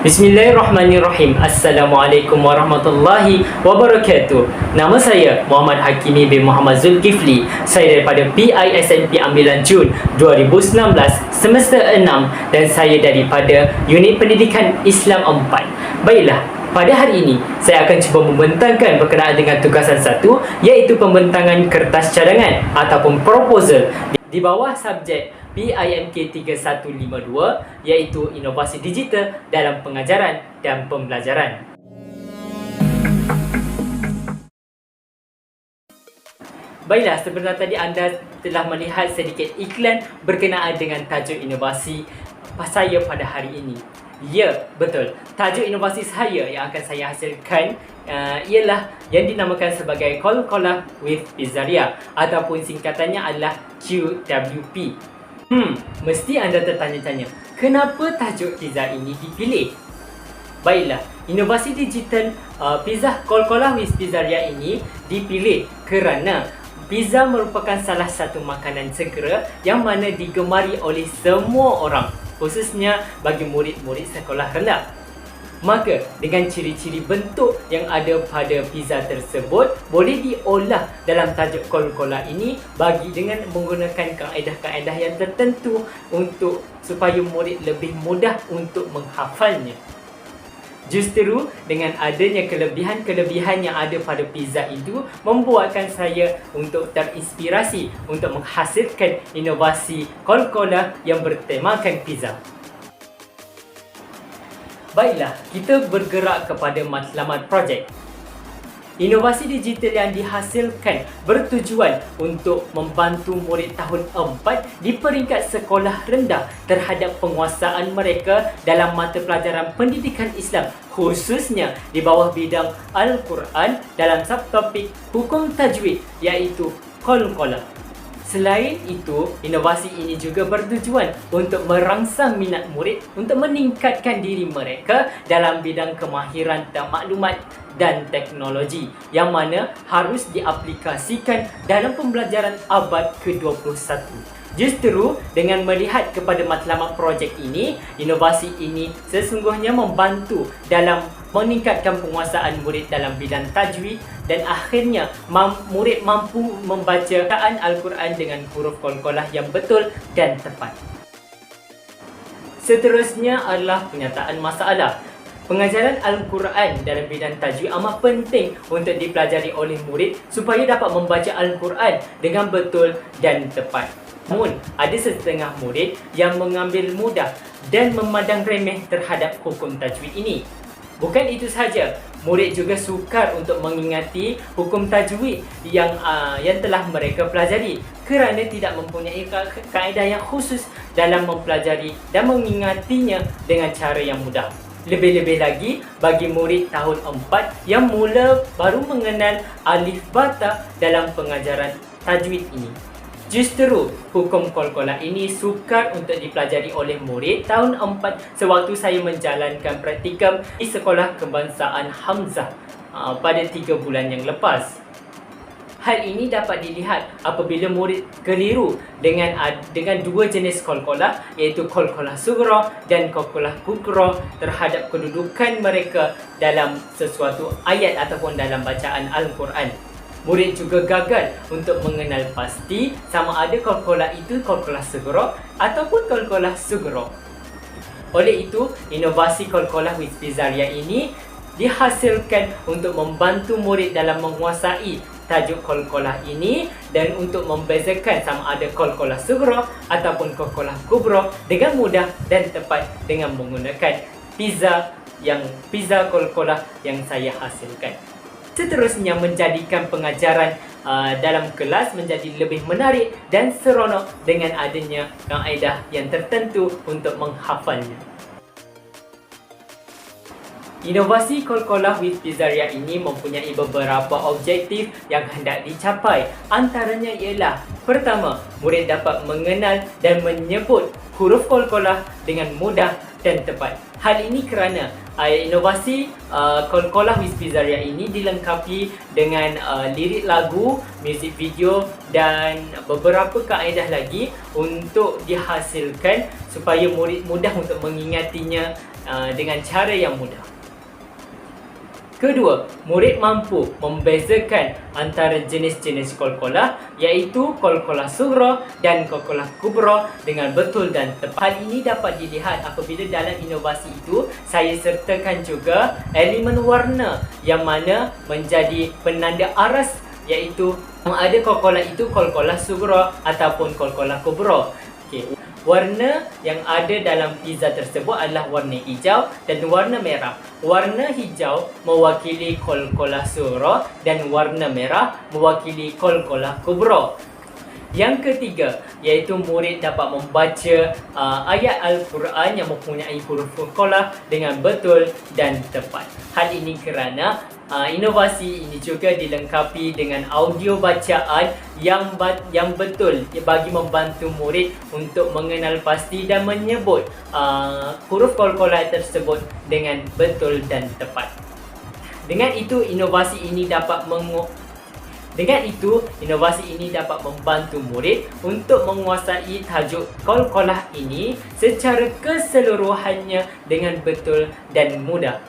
Bismillahirrahmanirrahim. Assalamualaikum warahmatullahi wabarakatuh. Nama saya Muhammad Hakimi bin Muhammad Zulkifli. Saya daripada PISNP Ambilan Jun 2019 semester 6 dan saya daripada Unit Pendidikan Islam 4. Baiklah, pada hari ini saya akan cuba membentangkan berkenaan dengan tugasan 1, iaitu pembentangan kertas cadangan ataupun proposal di bawah subjek PIMK 3152, iaitu inovasi digital dalam pengajaran dan pembelajaran. Baiklah, sebenarnya tadi anda telah melihat sedikit iklan berkenaan dengan tajuk inovasi saya pada hari ini. Ya, betul. Tajuk inovasi saya yang akan saya hasilkan ialah yang dinamakan sebagai Coca-Cola with Pizzeria ataupun singkatannya adalah QWP. Mesti anda tertanya-tanya, kenapa tajuk pizza ini dipilih? Baiklah, inovasi digital pizza Coca-Cola with Pizzeria ini dipilih kerana pizza merupakan salah satu makanan segera yang mana digemari oleh semua orang, khususnya bagi murid-murid sekolah rendah. Maka dengan ciri-ciri bentuk yang ada pada pizza tersebut boleh diolah dalam tajuk Coca-Cola ini bagi dengan menggunakan kaedah-kaedah yang tertentu untuk supaya murid lebih mudah untuk menghafalnya. Justru dengan adanya kelebihan-kelebihan yang ada pada pizza itu membuatkan saya untuk terinspirasi untuk menghasilkan inovasi Coca-Cola yang bertemakan pizza. Baiklah, kita bergerak kepada matlamat projek. Inovasi digital yang dihasilkan bertujuan untuk membantu murid tahun 4 di peringkat sekolah rendah terhadap penguasaan mereka dalam mata pelajaran pendidikan Islam, khususnya di bawah bidang Al-Quran dalam subtopik hukum tajwid, iaitu Coca-Cola. Selain itu, inovasi ini juga bertujuan untuk merangsang minat murid untuk meningkatkan diri mereka dalam bidang kemahiran maklumat dan teknologi yang mana harus diaplikasikan dalam pembelajaran abad ke-21. Justru dengan melihat kepada matlamat projek ini, inovasi ini sesungguhnya membantu dalam meningkatkan penguasaan murid dalam bidang tajwid dan akhirnya murid mampu membaca bacaan Al-Quran dengan huruf qalqalah yang betul dan tepat. Seterusnya adalah penyataan masalah. Pengajaran Al-Quran dalam bidang tajwid amat penting untuk dipelajari oleh murid supaya dapat membaca Al-Quran dengan betul dan tepat. Namun, ada setengah murid yang mengambil mudah dan memandang remeh terhadap hukum tajwid ini. Bukan itu sahaja, murid juga sukar untuk mengingati hukum tajwid yang telah mereka pelajari kerana tidak mempunyai kaedah yang khusus dalam mempelajari dan mengingatinya dengan cara yang mudah. Lebih-lebih lagi bagi murid tahun 4 yang baru mengenal alif bata dalam pengajaran tajwid ini. Justru hukum Coca-Cola ini sukar untuk dipelajari oleh murid tahun 4 sewaktu saya menjalankan praktikum di Sekolah Kebangsaan Hamzah pada 3 bulan yang lepas. Hal ini dapat dilihat apabila murid keliru dengan dua jenis Coca-Cola, iaitu Coca-Cola Sughra dan Coca-Cola Kubra terhadap kedudukan mereka dalam sesuatu ayat ataupun dalam bacaan Al-Quran. Murid juga gagal untuk mengenal pasti sama ada Coca-Cola itu Coca-Cola Sughra ataupun Coca-Cola Sughra. Oleh itu, inovasi Coca-Cola with Pizzeria ini dihasilkan untuk membantu murid dalam menguasai tajuk Coca-Cola ini dan untuk membezakan sama ada Coca-Cola Sughra ataupun Coca-Cola Kubra dengan mudah dan tepat dengan menggunakan pizza Coca-Cola yang saya hasilkan. Seterusnya menjadikan pengajaran dalam kelas menjadi lebih menarik dan seronok dengan adanya kaedah yang tertentu untuk menghafalnya. Inovasi Coca-Cola with Pizzeria ini mempunyai beberapa objektif yang hendak dicapai. Antaranya ialah: pertama, murid dapat mengenal dan menyebut huruf Coca-Cola dengan mudah dan tepat. Hal ini kerana inovasi Coca-Cola with Pizzeria ini dilengkapi dengan lirik lagu, muzik video dan beberapa kaedah lagi untuk dihasilkan supaya murid mudah untuk mengingatinya dengan cara yang mudah. Kedua, murid mampu membezakan antara jenis-jenis qalqalah iaitu qalqalah sughra dan qalqalah kubra dengan betul dan tepat. Hal ini dapat dilihat apabila dalam inovasi itu saya sertakan juga elemen warna yang mana menjadi penanda aras iaitu ada qalqalah itu qalqalah sughra ataupun qalqalah kubra. Okey. Warna yang ada dalam pizza tersebut adalah warna hijau dan warna merah. Warna hijau mewakili qalqalah sughra dan warna merah mewakili qalqalah kubra. Yang ketiga, iaitu murid dapat membaca ayat Al-Quran yang mempunyai huruf qalqalah dengan betul dan tepat. Hal ini kerana inovasi ini juga dilengkapi dengan audio bacaan yang betul bagi membantu murid untuk mengenal pasti dan menyebut huruf qalqalah tersebut dengan betul dan tepat. Dengan itu, inovasi ini dapat membantu murid untuk menguasai tajuk qalqalah ini secara keseluruhannya dengan betul dan mudah.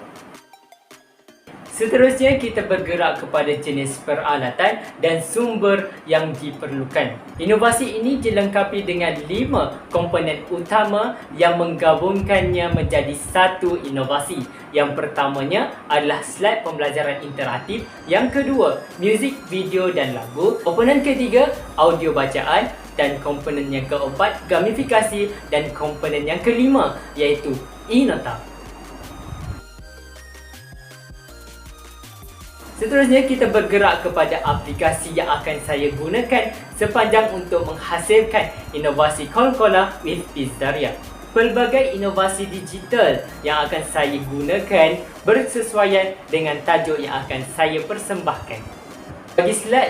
Seterusnya, kita bergerak kepada jenis peralatan dan sumber yang diperlukan. Inovasi ini dilengkapi dengan 5 komponen utama yang menggabungkannya menjadi satu inovasi. Yang pertamanya adalah slide pembelajaran interaktif. Yang kedua, muzik, video dan lagu. Komponen ketiga, audio bacaan. Dan komponen yang keempat, gamifikasi. Dan komponen yang kelima, iaitu e-nota. Seterusnya, kita bergerak kepada aplikasi yang akan saya gunakan sepanjang untuk menghasilkan inovasi qalqalah with Pizzaria. Pelbagai inovasi digital yang akan saya gunakan bersesuaian dengan tajuk yang akan saya persembahkan.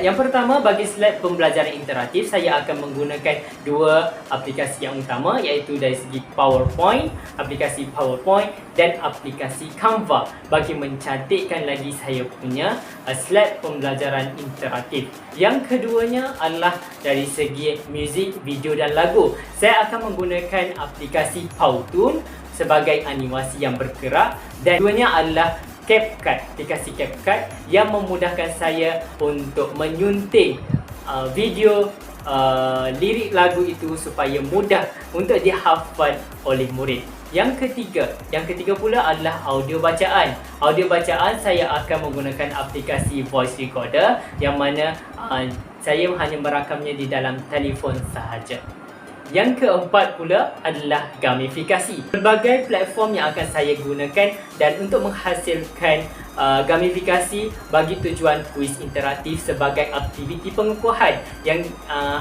Yang pertama, bagi slide pembelajaran interaktif, saya akan menggunakan 2 aplikasi yang utama iaitu dari segi PowerPoint, aplikasi PowerPoint dan aplikasi Canva bagi mencantikkan lagi saya punya slide pembelajaran interaktif. Yang keduanya adalah dari segi muzik, video dan lagu. Saya akan menggunakan aplikasi Powtoon sebagai animasi yang bergerak dan keduanya adalah CapCut, aplikasi CapCut yang memudahkan saya untuk menyunting video lirik lagu itu supaya mudah untuk dihafal oleh murid. Yang ketiga pula adalah audio bacaan. Audio bacaan saya akan menggunakan aplikasi voice recorder yang mana saya hanya merakamnya di dalam telefon sahaja. Yang keempat pula adalah gamifikasi. Berbagai platform yang akan saya gunakan dan untuk menghasilkan gamifikasi bagi tujuan kuis interaktif sebagai aktiviti pengukuhan yang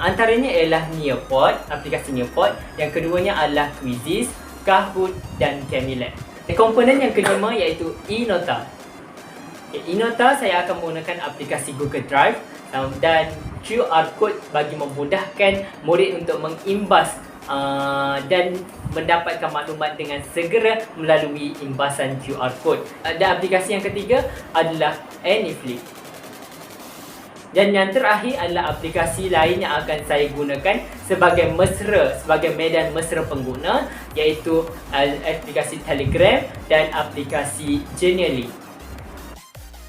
antaranya ialah Nearpod, aplikasi Nearpod. Yang keduanya adalah Quizizz, Kahoot dan Camilet. Komponen yang kelima iaitu e-nota. E-nota saya akan menggunakan aplikasi Google Drive dan QR code bagi memudahkan murid untuk mengimbas dan mendapatkan maklumat dengan segera melalui imbasan QR code. Dan aplikasi yang ketiga adalah Anyflip. Dan yang terakhir adalah aplikasi lain yang akan saya gunakan sebagai medan mesra pengguna iaitu aplikasi Telegram dan aplikasi Genially.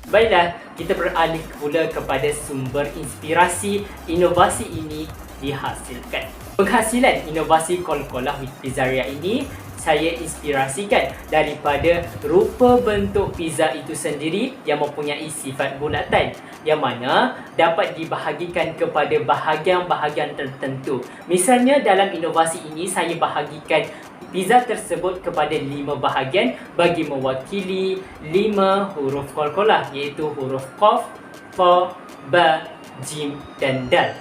Baiklah, kita beralih pula kepada sumber inspirasi inovasi ini dihasilkan. Penghasilan inovasi qalqalah with Pizzaria ini saya inspirasikan daripada rupa bentuk pizza itu sendiri yang mempunyai sifat bulatan yang mana dapat dibahagikan kepada bahagian-bahagian tertentu. Misalnya dalam inovasi ini saya bahagikan pizza tersebut kepada 5 bahagian bagi mewakili 5 huruf qalqalah iaitu huruf Qaf, Fa, Ba, Jim dan Dal.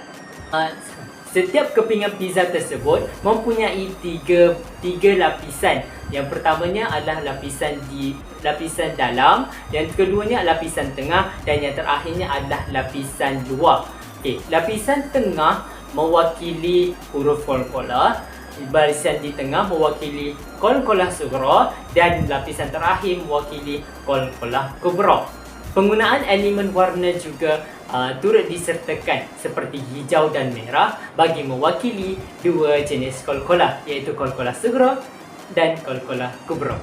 Setiap kepingan pizza tersebut mempunyai tiga lapisan. Yang pertamanya adalah lapisan dalam, yang keduanya lapisan tengah dan yang terakhirnya adalah lapisan luar. Okey, lapisan tengah mewakili huruf qalqalah, barisan di tengah mewakili qalqalah sughra dan lapisan terakhir mewakili qalqalah kubra. Penggunaan elemen warna juga turut disertakan seperti hijau dan merah bagi mewakili 2 jenis qalqalah iaitu qalqalah sughra dan qalqalah kubra.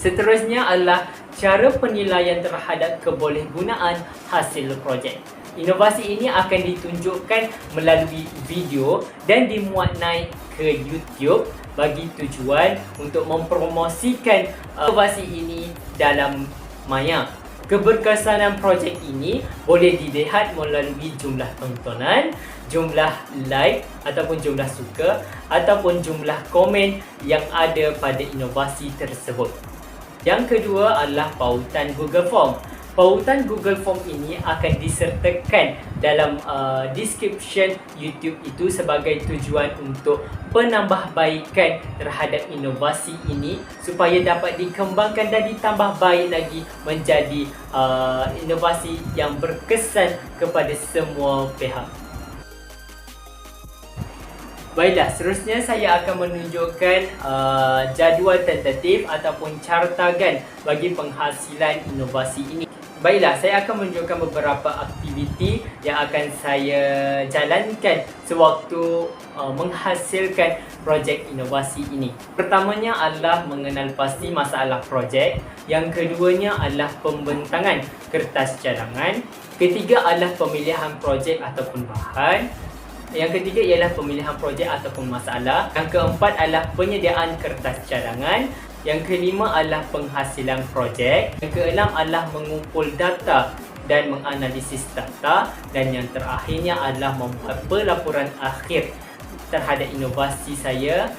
Seterusnya adalah cara penilaian terhadap kebolehgunaan hasil projek. Inovasi ini akan ditunjukkan melalui video dan dimuat naik ke YouTube bagi tujuan untuk mempromosikan inovasi ini dalam maya. Keberkesanan projek ini boleh dilihat melalui jumlah tontonan, jumlah like ataupun jumlah suka ataupun jumlah komen yang ada pada inovasi tersebut. Yang kedua adalah pautan Google Form. Pautan Google Form ini akan disertakan dalam description YouTube itu sebagai tujuan untuk penambahbaikan terhadap inovasi ini supaya dapat dikembangkan dan ditambah baik lagi menjadi inovasi yang berkesan kepada semua pihak. Baiklah, seterusnya saya akan menunjukkan jadual tentatif ataupun cartagan bagi penghasilan inovasi ini. Baiklah, saya akan menunjukkan beberapa aktiviti yang akan saya jalankan sewaktu menghasilkan projek inovasi ini. Pertamanya adalah mengenal pasti masalah projek. Yang keduanya adalah pembentangan kertas cadangan. Ketiga adalah pemilihan projek ataupun bahan. Yang ketiga ialah pemilihan projek ataupun masalah. Yang keempat adalah penyediaan kertas cadangan. Yang kelima adalah penghasilan projek. Yang keenam adalah mengumpul data dan menganalisis data. Dan yang terakhirnya adalah membuat pelaporan akhir terhadap inovasi saya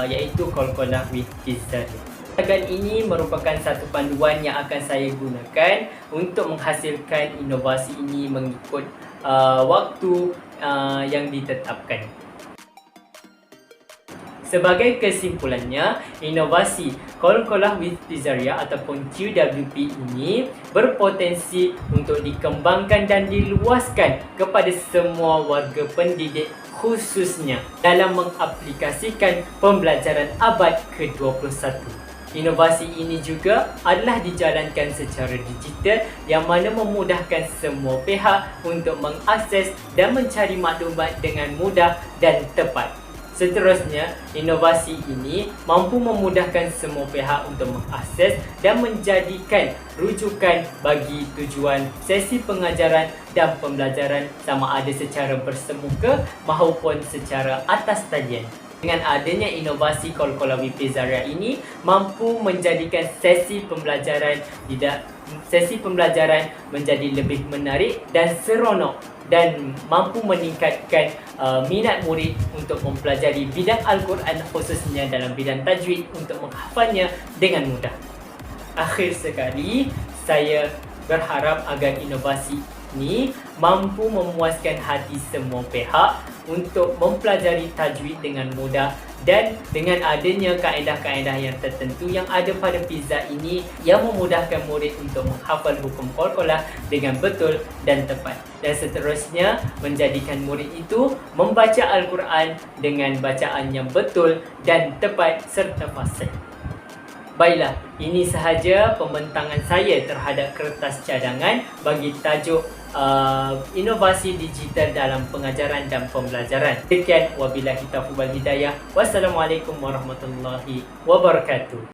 iaitu Call-Callah with Pizzaria. Cartagan ini merupakan satu panduan yang akan saya gunakan untuk menghasilkan inovasi ini mengikut waktu yang ditetapkan. Sebagai kesimpulannya, inovasi Call-Callah with Pizzaria ataupun QWP ini berpotensi untuk dikembangkan dan diluaskan kepada semua warga pendidik khususnya dalam mengaplikasikan pembelajaran abad ke-21. Inovasi ini juga adalah dijalankan secara digital yang mana memudahkan semua pihak untuk mengakses dan mencari maklumat dengan mudah dan tepat. Seterusnya, inovasi ini mampu memudahkan semua pihak untuk mengakses dan menjadikan rujukan bagi tujuan sesi pengajaran dan pembelajaran sama ada secara bersemuka maupun secara atas talian. Dengan adanya inovasi Call-Callah with Pizzaria ini mampu menjadikan sesi pembelajaran menjadi lebih menarik dan seronok dan mampu meningkatkan minat murid untuk mempelajari bidang Al-Quran khususnya dalam bidang tajwid untuk menghafalnya dengan mudah. Akhir sekali, saya berharap agar inovasi ini mampu memuaskan hati semua pihak untuk mempelajari tajwid dengan mudah dan dengan adanya kaedah-kaedah yang tertentu yang ada pada Pizza ini yang memudahkan murid untuk menghafal hukum Call-Callah dengan betul dan tepat. Dan seterusnya menjadikan murid itu membaca Al-Quran dengan bacaan yang betul dan tepat serta fasih. Baiklah, ini sahaja pembentangan saya terhadap kertas cadangan bagi tajuk inovasi digital dalam pengajaran dan pembelajaran. Sekian, wabillahi taufiq wal hidayah. Wassalamualaikum warahmatullahi wabarakatuh.